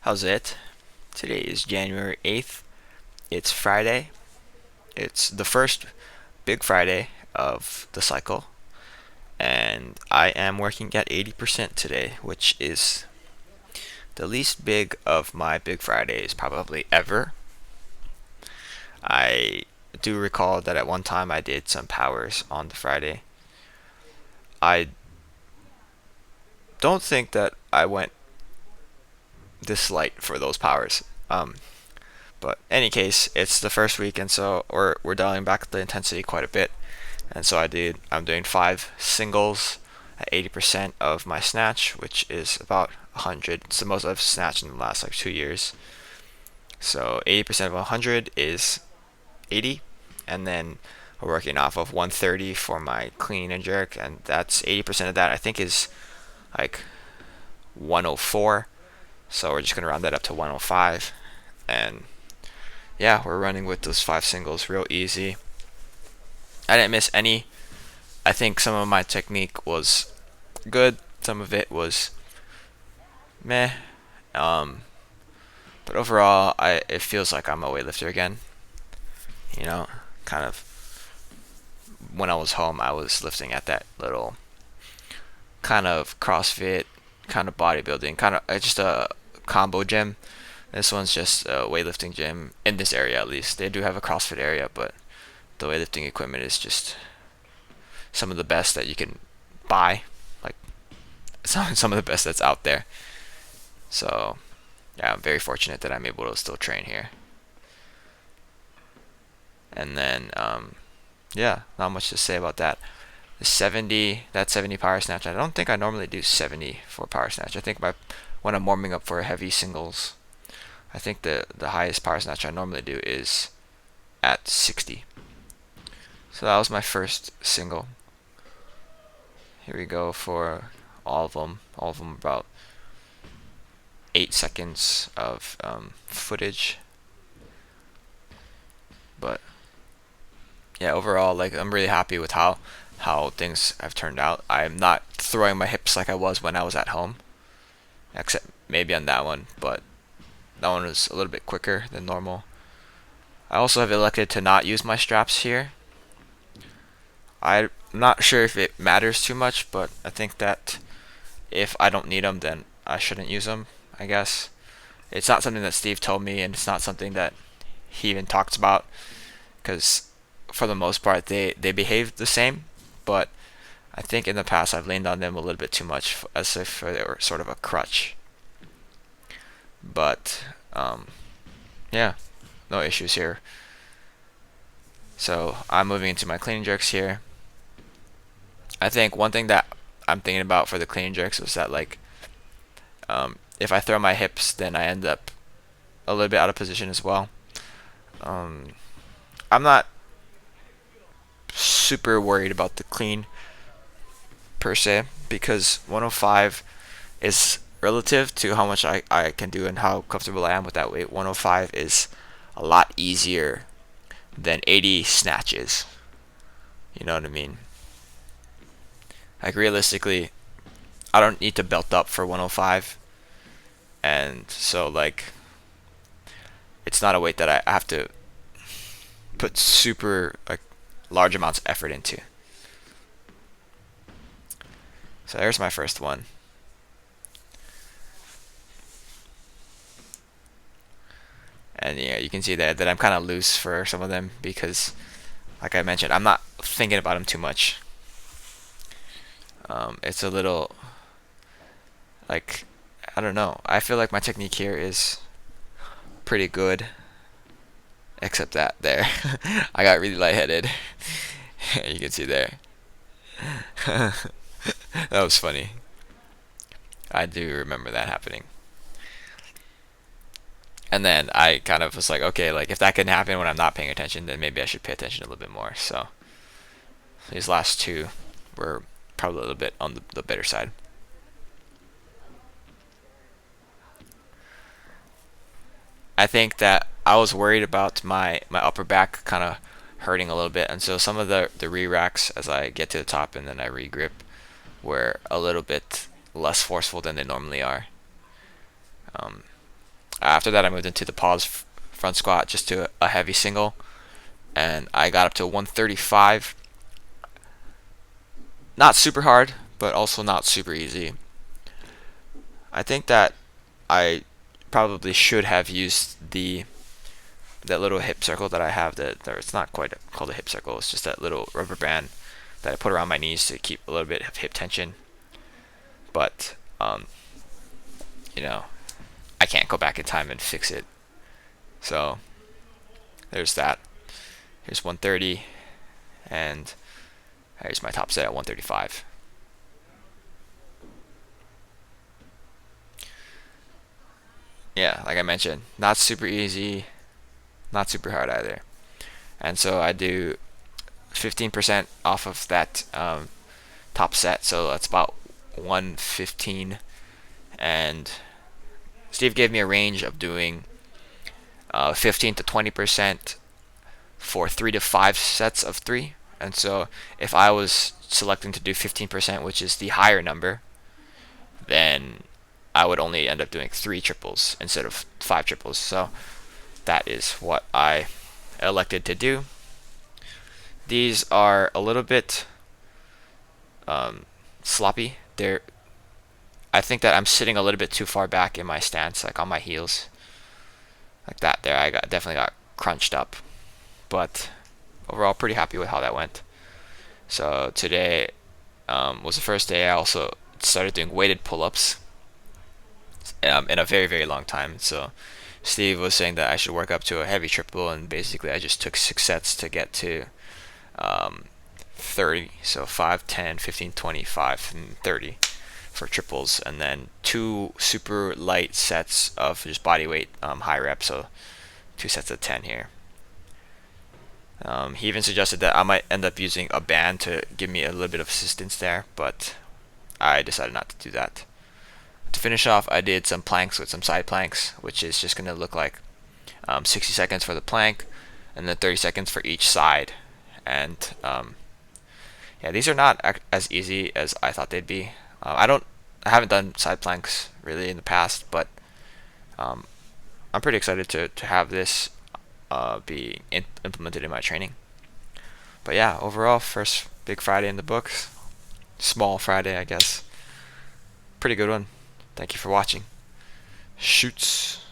How's it? Today is January 8th. It's Friday. It's the first big Friday of the cycle. And I am working at 80% today, which is the least big of my big Fridays probably ever. I do recall that at one time I did some powers on the Friday. I don't think that I went this light for those powers. But any case, it's the first week, and so we're dialing back the intensity quite a bit. And so I'm doing 5 singles at 80% of my snatch, which is about 100. It's the most I've snatched in the last like 2 years. So 80% of 100 is 80, and then we're working off of 130 for my clean and jerk, and that's 80% of that. I think is like 104. So we're just gonna round that up to 105, and yeah, we're running with those 5 singles real easy. I didn't miss any. I think some of my technique was good. Some of it was meh. Um, but overall, it feels like I'm a weightlifter again. You know, kind of when I was home, I was lifting at that little kind of CrossFit, kind of bodybuilding, kind of just a combo gym. This one's just a weightlifting gym in this area at least. They do have a CrossFit area, but the weightlifting equipment is just some of the best that you can buy. Like some of the best that's out there. So yeah, I'm very fortunate that I'm able to still train here. And then yeah, not much to say about that. The 70, that 70 power snatch. I don't think I normally do 70 for power snatch. I think when I'm warming up for heavy singles, I think the highest power snatch I normally do is at 60. So that was my first single. Here we go for all of them. All of them about 8 seconds of footage. But yeah, overall, like I'm really happy with how things have turned out. I'm not throwing my hips like I was when I was at home, except maybe on that one, but that one was a little bit quicker than normal. I also have elected to not use my straps here. I'm not sure if it matters too much, but I think that if I don't need them, then I shouldn't use them, I guess. It's not something that Steve told me, and it's not something that he even talks about, because for the most part, they behave the same, but I think in the past I've leaned on them a little bit too much as if they were sort of a crutch. But yeah, no issues here. So I'm moving into my clean and jerks here. I think one thing that I'm thinking about for the clean and jerks was that like if I throw my hips, then I end up a little bit out of position as well. Um, I'm not super worried about the clean per se because 105 is relative to how much I can do and how comfortable I am with that weight. 105 is a lot easier than 80 snatches. You know what I mean? Like realistically, I don't need to belt up for 105, and so like it's not a weight that I have to put super like large amounts of effort into. So there's my first one. And yeah, you can see that I'm kind of loose for some of them because, like I mentioned, I'm not thinking about them too much. It's a little like I don't know. I feel like my technique here is pretty good, except that there, I got really lightheaded. You can see there. That was funny. I do remember that happening. And then I kind of was like, okay, like if that can happen when I'm not paying attention, then maybe I should pay attention a little bit more. So these last two were probably a little bit on the better side. I think that I was worried about my upper back kind of hurting a little bit, and so some of the re-racks as I get to the top and then I re-grip were a little bit less forceful than they normally are. Um, after that, I moved into the pause front squat, just to a heavy single, and I got up to 135. Not super hard, but also not super easy. I think that I probably should have used that little hip circle that I have. That it's not quite called a hip circle. It's just that little rubber band that I put around my knees to keep a little bit of hip tension. But you know, I can't go back in time and fix it. So there's that. Here's 130, and here's my top set at 135. Yeah, like I mentioned, not super easy, not super hard either. And so I do 15% off of that top set, so that's about 115. And Steve gave me a range of doing 15 to 20% for 3 to 5 sets of 3. And so if I was selecting to do 15%, which is the higher number, then I would only end up doing 3 triples instead of 5 triples. So that is what I elected to do. These are a little bit sloppy. I think that I'm sitting a little bit too far back in my stance, like on my heels, like that. There, I definitely got crunched up, but overall, pretty happy with how that went. So today was the first day I also started doing weighted pull-ups in a very, very long time. So Steve was saying that I should work up to a heavy triple, and basically I just took 6 sets to get to 30. So 5, 10, 15, 25, and 30 for triples, and then 2 super light sets of just body weight high reps. So 2 sets of 10 here. He even suggested that I might end up using a band to give me a little bit of assistance there, but I decided not to do that. To finish off, I did some planks with some side planks, which is just going to look like 60 seconds for the plank, and then 30 seconds for each side. And yeah, these are not as easy as I thought they'd be. I haven't done side planks really in the past, but I'm pretty excited to have this be implemented in my training. But yeah, overall, first big Friday in the books. Small Friday, I guess. Pretty good one. Thank you for watching. Shoots.